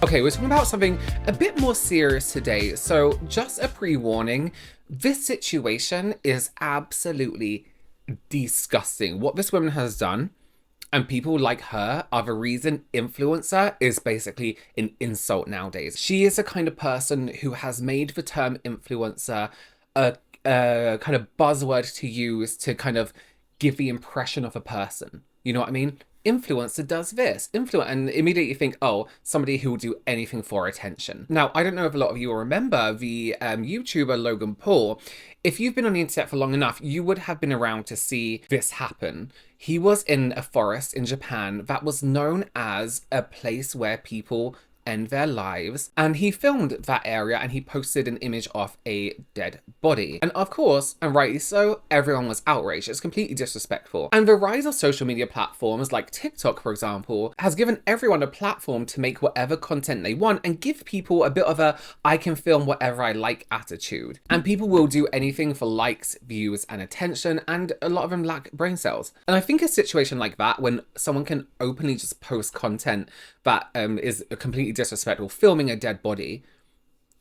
Okay, we're talking about something a bit more serious today. So just a pre-warning, this situation is absolutely disgusting. What this woman has done, and people like her are the reason influencer is basically an insult nowadays. She is the kind of person who has made the term influencer a kind of buzzword to use to kind of give the impression of a person. You know what I mean? Influencer does this, and immediately you think, oh, somebody who will do anything for attention. Now, I don't know if a lot of you will remember the YouTuber Logan Paul. If you've been on the internet for long enough, you would have been around to see this happen. He was in a forest in Japan that was known as a place where people end their lives, and he filmed that area and he posted an image of a dead body. And of course, and rightly so, everyone was outraged. It's completely disrespectful. And the rise of social media platforms like TikTok, for example, has given everyone a platform to make whatever content they want and give people a bit of a I can film whatever I like attitude. And people will do anything for likes, views, and attention, and a lot of them lack brain cells. And I think a situation like that, when someone can openly just post content that is completely disrespectful, filming a dead body,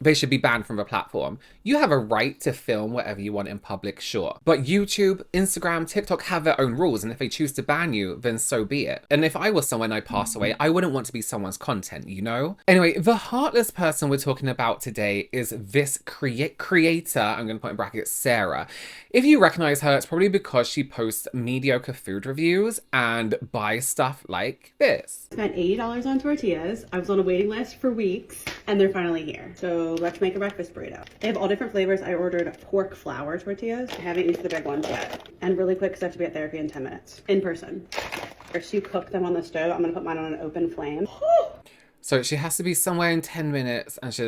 they should be banned from the platform. You have a right to film whatever you want in public, sure. But YouTube, Instagram, TikTok have their own rules, and if they choose to ban you, then so be it. And if I was someone and I pass away, I wouldn't want to be someone's content, you know? Anyway, the heartless person we're talking about today is this creator, I'm going to put in brackets, Sarah. If you recognize her, it's probably because she posts mediocre food reviews and buys stuff like this. Spent $80 on tortillas. I was on a waiting list for weeks, and they're finally here. So let's make a breakfast burrito. They have all different flavors. I ordered pork flour tortillas. I haven't used the big ones yet. And really quick, because I have to be at therapy in 10 minutes. In person. First, you cook them on the stove. I'm going to put mine on an open flame. So she has to be somewhere in 10 minutes, and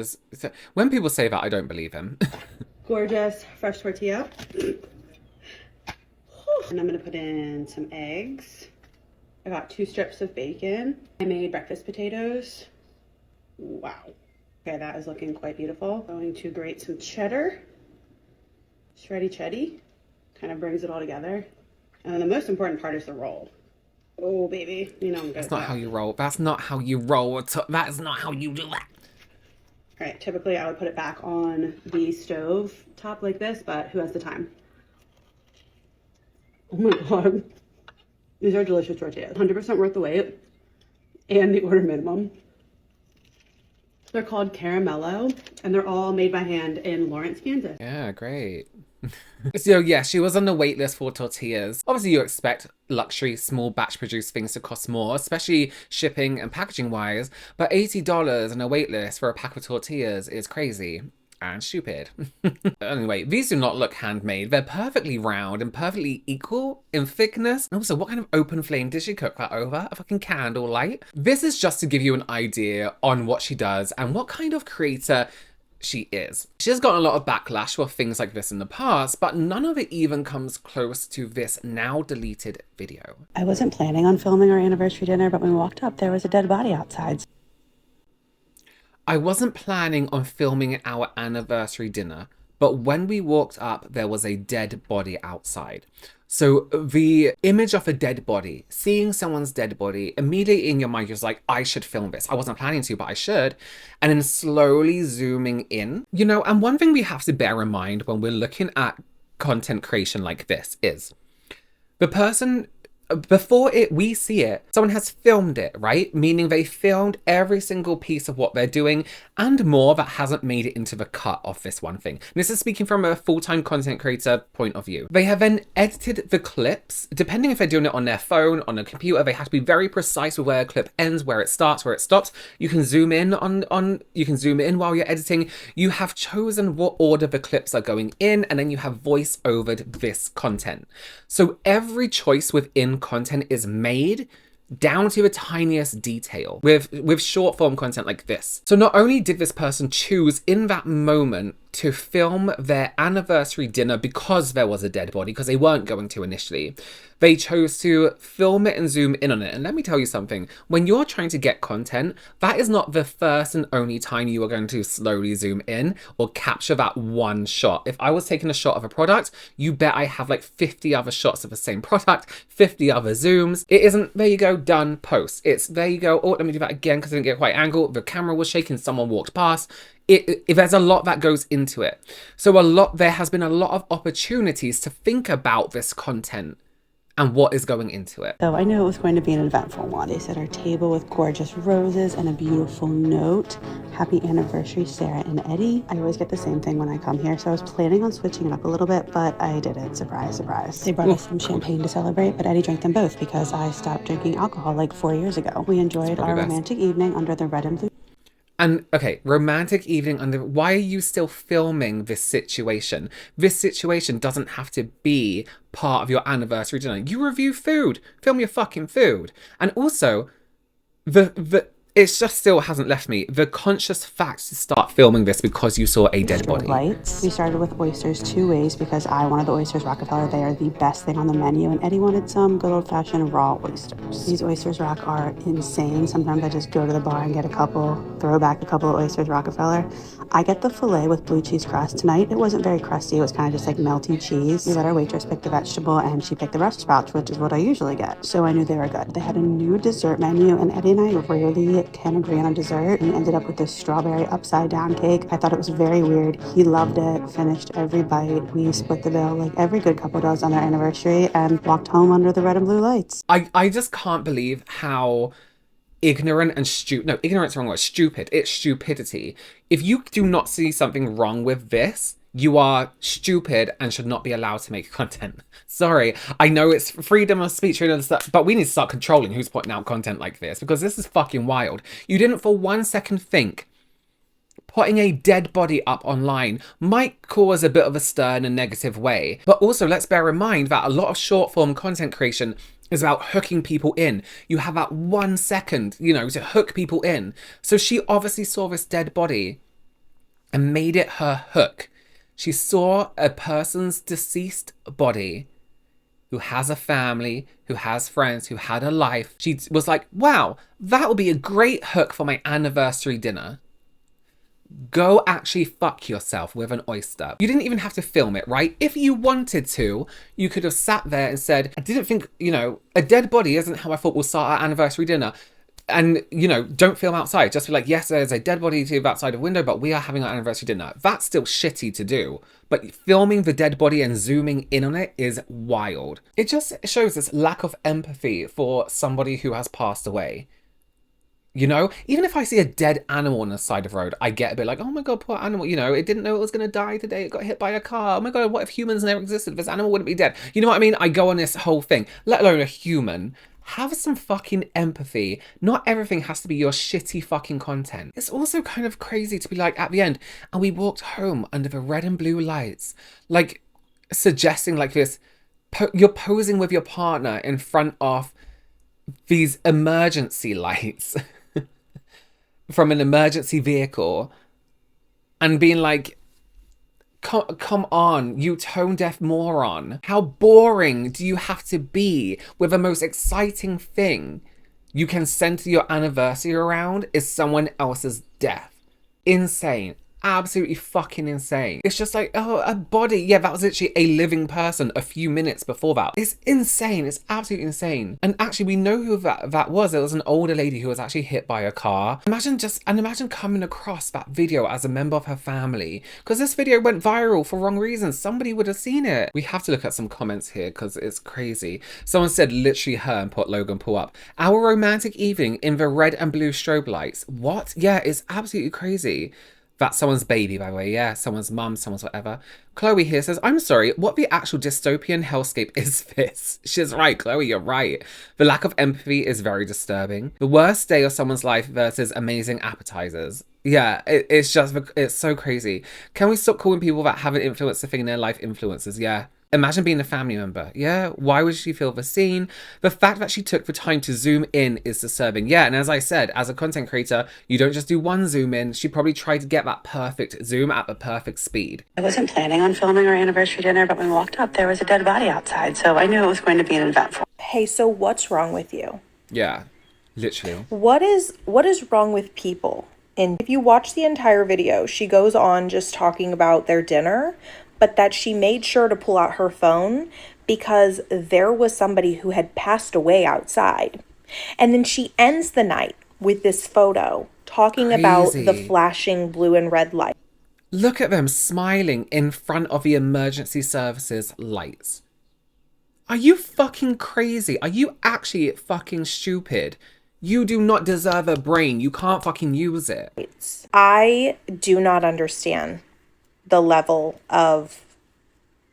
when people say that, I don't believe them. Gorgeous fresh tortilla. And I'm going to put in some eggs. I got 2 strips of bacon. I made breakfast potatoes. Wow. Okay, that is looking quite beautiful. Going to grate some cheddar. Shreddy chetty. Kind of brings it all together. And then the most important part is the roll. Oh, baby. You know I'm good. That's not how you roll. That's not how you roll. That is not how you do that. All right, typically I would put it back on the stove top like this, but who has the time? Oh my God. These are delicious tortillas. 100% worth the wait and the order minimum. They're called Caramello, and they're all made by hand in Lawrence, Kansas. Yeah, great. So yeah, she was on the wait list for tortillas. Obviously you expect luxury, small batch produced things to cost more, especially shipping and packaging wise, but $80 on a wait list for a pack of tortillas is crazy. And stupid. Anyway, these do not look handmade. They're perfectly round and perfectly equal in thickness. And also, what kind of open flame did she cook that over? A fucking candle light? This is just to give you an idea on what she does and what kind of creator she is. She has gotten a lot of backlash for things like this in the past, but none of it even comes close to this now deleted video. I wasn't planning on filming our anniversary dinner, but when we walked up, there was a dead body outside. I wasn't planning on filming our anniversary dinner, but when we walked up, there was a dead body outside. So the image of a dead body, seeing someone's dead body, immediately in your mind, you're just like, I should film this. I wasn't planning to, but I should. And then slowly zooming in, you know, and one thing we have to bear in mind when we're looking at content creation like this is the person, before we see it, someone has filmed it, right? Meaning they filmed every single piece of what they're doing and more that hasn't made it into the cut of this one thing. And this is speaking from a full-time content creator point of view. They have then edited the clips, depending if they're doing it on their phone, on a computer, they have to be very precise with where a clip ends, where it starts, where it stops. You can zoom in you can zoom in while you're editing. You have chosen what order the clips are going in, and then you have voice overed this content. So every choice within content is made down to the tiniest detail with short form content like this. So not only did this person choose in that moment to film their anniversary dinner because there was a dead body, because they weren't going to initially. They chose to film it and zoom in on it. And let me tell you something, when you're trying to get content, that is not the first and only time you are going to slowly zoom in or capture that one shot. If I was taking a shot of a product, you bet I have like 50 other shots of the same product, 50 other zooms. It isn't, there you go, done, post. It's, there you go, oh, let me do that again because I didn't get quite angle. The camera was shaking, someone walked past. There's a lot that goes into it. So there has been a lot of opportunities to think about this content and what is going into it. So I knew it was going to be an eventful one. They set our table with gorgeous roses and a beautiful note. Happy anniversary, Sarah and Eddie. I always get the same thing when I come here, so I was planning on switching it up a little bit, but I didn't. Surprise, surprise. They brought us some champagne to celebrate, but Eddie drank them both because I stopped drinking alcohol like 4 years ago. We enjoyed our romantic evening under the red and blue. And okay, romantic evening under, why are you still filming this situation? This situation doesn't have to be part of your anniversary dinner. You review food, film your fucking food. And also, it just still hasn't left me the conscious fact to start filming this because you saw a dead body. Lights. We started with oysters 2 ways because I wanted the oysters Rockefeller. They are the best thing on the menu, and Eddie wanted some good old-fashioned raw oysters. These oysters Rock are insane. Sometimes I just go to the bar and get a couple, throw back a couple of oysters Rockefeller. I get the filet with blue cheese crust. Tonight it wasn't very crusty. It was kind of just like melty cheese. We let our waitress pick the vegetable, and she picked the Brussels sprouts, which is what I usually get. So I knew they were good. They had a new dessert menu, and Eddie and I rarely can agree on a dessert. We ended up with this strawberry upside down cake. I thought it was very weird. He loved it, finished every bite. We split the bill like every good couple does on their anniversary and walked home under the red and blue lights. I just can't believe how ignorant and stupid, no, ignorant's the wrong word, stupid. It's stupidity. If you do not see something wrong with this, you are stupid and should not be allowed to make content. Sorry, I know it's freedom of speech, freedom of stuff, but we need to start controlling who's putting out content like this because this is fucking wild. You didn't for 1 second think putting a dead body up online might cause a bit of a stir in a negative way. But also, let's bear in mind that a lot of short form content creation is about hooking people in. You have that 1 second, you know, to hook people in. So she obviously saw this dead body and made it her hook. She saw a person's deceased body who has a family, who has friends, who had a life. She was like, wow, that will be a great hook for my anniversary dinner. Go actually fuck yourself with an oyster. You didn't even have to film it, right? If you wanted to, you could have sat there and said, I didn't think, you know, a dead body isn't how I thought we'll start our anniversary dinner. And, you know, don't film outside. Just be like, yes, there's a dead body to the outside of window, but we are having our anniversary dinner. That's still shitty to do. But filming the dead body and zooming in on it is wild. It just shows this lack of empathy for somebody who has passed away. You know, even if I see a dead animal on the side of the road, I get a bit like, oh my God, poor animal. You know, it didn't know it was going to die today. It got hit by a car. Oh my God, what if humans never existed? This animal wouldn't be dead. You know what I mean? I go on this whole thing, let alone a human. Have some fucking empathy. Not everything has to be your shitty fucking content. It's also kind of crazy to be like at the end, and we walked home under the red and blue lights, like suggesting like this, you're posing with your partner in front of these emergency lights from an emergency vehicle and being like, come on, you tone-deaf moron. How boring do you have to be with the most exciting thing you can center your anniversary around is someone else's death? Insane. Absolutely fucking insane. It's just like, oh, a body. Yeah, that was literally a living person a few minutes before that. It's insane. It's absolutely insane. And actually, we know who that was. It was an older lady who was actually hit by a car. Imagine coming across that video as a member of her family. Because this video went viral for wrong reasons. Somebody would have seen it. We have to look at some comments here because it's crazy. Someone said literally her and put Logan Paul up. Our romantic evening in the red and blue strobe lights. What? Yeah, it's absolutely crazy. That's someone's baby, by the way. Yeah, someone's mum, someone's whatever. Chloe here says, I'm sorry, what the actual dystopian hellscape is this? She's right, Chloe, you're right. The lack of empathy is very disturbing. The worst day of someone's life versus amazing appetizers. Yeah, it's so crazy. Can we stop calling people that haven't influenced the thing in their life influencers? Yeah. Imagine being a family member. Yeah, why would she feel the scene? The fact that she took the time to zoom in is disturbing. Yeah, and as I said, as a content creator, you don't just do one zoom in. She probably tried to get that perfect zoom at the perfect speed. I wasn't planning on filming our anniversary dinner, but when we walked up, there was a dead body outside, so I knew it was going to be an eventful. Hey, so what's wrong with you? Yeah, literally. What is wrong with people? And if you watch the entire video, she goes on just talking about their dinner, but that she made sure to pull out her phone because there was somebody who had passed away outside. And then she ends the night with this photo talking about the flashing blue and red light. Look at them smiling in front of the emergency services lights. Are you fucking crazy? Are you actually fucking stupid? You do not deserve a brain. You can't fucking use it. I do not understand the level of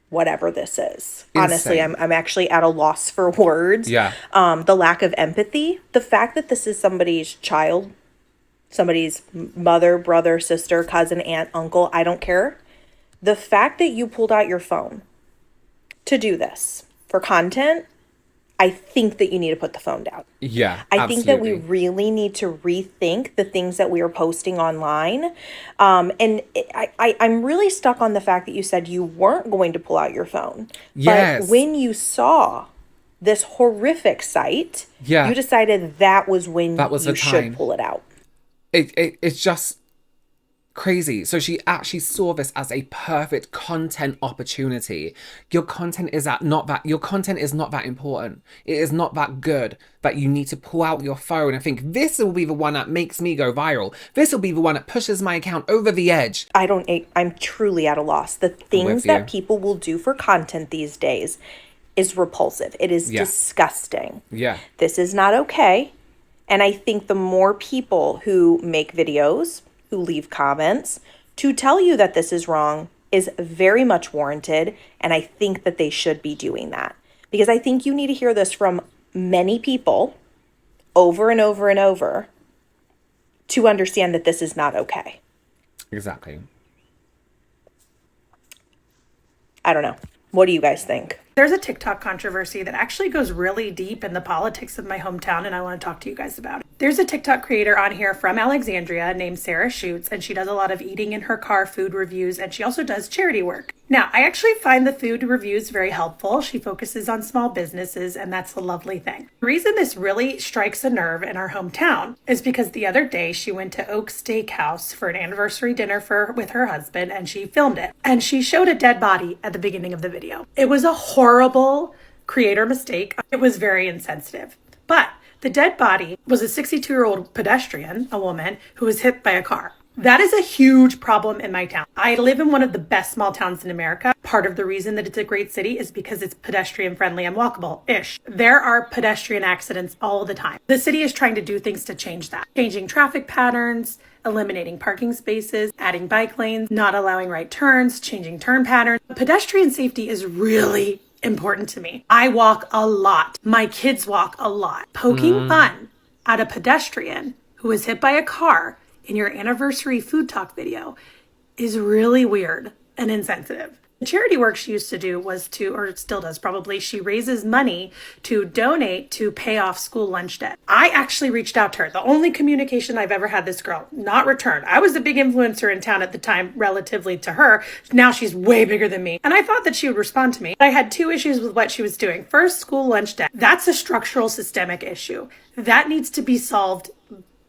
whatever this is. Insane. Honestly, I'm actually at a loss for words. Yeah. The lack of empathy, the fact that this is somebody's child, somebody's mother, brother, sister, cousin, aunt, uncle, I don't care. The fact that you pulled out your phone to do this for content, I think that you need to put the phone down. Yeah, I think that we really need to rethink the things that we are posting online. I'm really stuck on the fact that you said you weren't going to pull out your phone. Yes. But when you saw this horrific sight, you decided that was when you should pull it out. It's just crazy. So she actually saw this as a perfect content opportunity. Your content is not that important. It is not that good that you need to pull out your phone and think, this will be the one that makes me go viral. This will be the one that pushes my account over the edge. I'm truly at a loss. The things that people will do for content these days is repulsive. It is disgusting. Yeah. This is not okay. And I think the more people who make videos, who leave comments to tell you that this is wrong is very much warranted. And I think that they should be doing that, because I think you need to hear this from many people over and over and over to understand that this is not okay. Exactly. I don't know. What do you guys think? There's a TikTok controversy that actually goes really deep in the politics of my hometown, and I want to talk to you guys about it. There's a TikTok creator on here from Alexandria named Sarah Schutz, and she does a lot of eating in her car food reviews, and she also does charity work. Now, I actually find the food reviews very helpful. She focuses on small businesses, and that's a lovely thing. The reason this really strikes a nerve in our hometown is because the other day she went to Oak Steakhouse for an anniversary dinner with her husband, and she filmed it. And she showed a dead body at the beginning of the video. It was a horrible creator mistake. It was very insensitive. But the dead body was a 62-year-old pedestrian, a woman, who was hit by a car. That is a huge problem in my town. I live in one of the best small towns in America. Part of the reason that it's a great city is because it's pedestrian friendly and walkable-ish. There are pedestrian accidents all the time. The city is trying to do things to change that. Changing traffic patterns, eliminating parking spaces, adding bike lanes, not allowing right turns, changing turn patterns. Pedestrian safety is really important to me. I walk a lot. My kids walk a lot. Poking fun at a pedestrian who was hit by a car in your anniversary food talk video is really weird and insensitive. The charity work she used to do was or still does probably, she raises money to donate to pay off school lunch debt. I actually reached out to her. The only communication I've ever had this girl, not returned. I was a big influencer in town at the time relatively to her. Now she's way bigger than me. And I thought that she would respond to me. I had two issues with what she was doing. First, school lunch debt. That's a structural systemic issue. That needs to be solved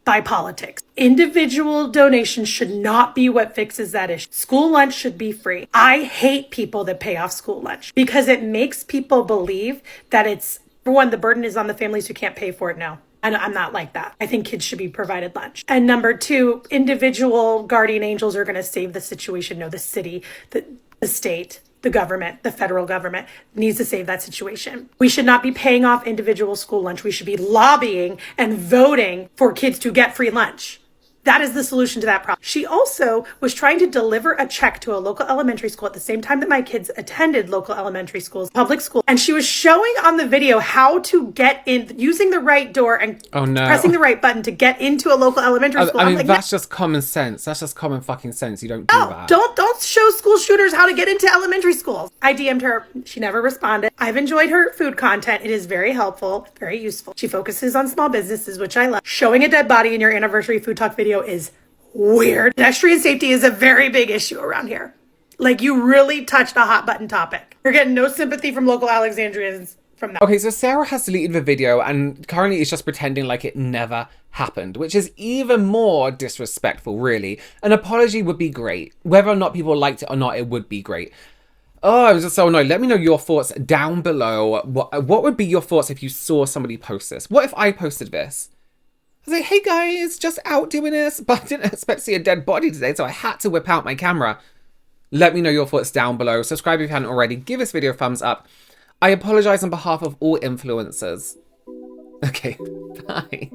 by politics. Individual donations should not be what fixes that issue. School lunch should be free. I hate people that pay off school lunch because it makes people believe that it's, for one, the burden is on the families who can't pay for it now. And I'm not like that. I think kids should be provided lunch. And number two, individual guardian angels are going to save the situation. No, the city, the state, the government, the federal government needs to save that situation. We should not be paying off individual school lunch. We should be lobbying and voting for kids to get free lunch. That is the solution to that problem. She also was trying to deliver a check to a local elementary school at the same time that my kids attended local elementary schools, public school. And she was showing on the video how to get in, using the right door and pressing the right button to get into a local elementary school. I mean, that's just common sense. That's just common fucking sense. You don't do that. Don't show school shooters how to get into elementary schools. I DM'd her. She never responded. I've enjoyed her food content. It is very helpful, very useful. She focuses on small businesses, which I love. Showing a dead body in your anniversary food talk video is weird. Pedestrian safety is a very big issue around here. Like, you really touched a hot button topic. You're getting no sympathy from local Alexandrians from that. Okay, so Sarah has deleted the video and currently is just pretending like it never happened, which is even more disrespectful, really. An apology would be great. Whether or not people liked it or not, it would be great. Oh, I was just so annoyed. Let me know your thoughts down below. What would be your thoughts if you saw somebody post this? What if I posted this? I was like, hey guys, just out doing this, but I didn't expect to see a dead body today, so I had to whip out my camera. Let me know your thoughts down below. Subscribe if you haven't already. Give this video a thumbs up. I apologize on behalf of all influencers. Okay, bye.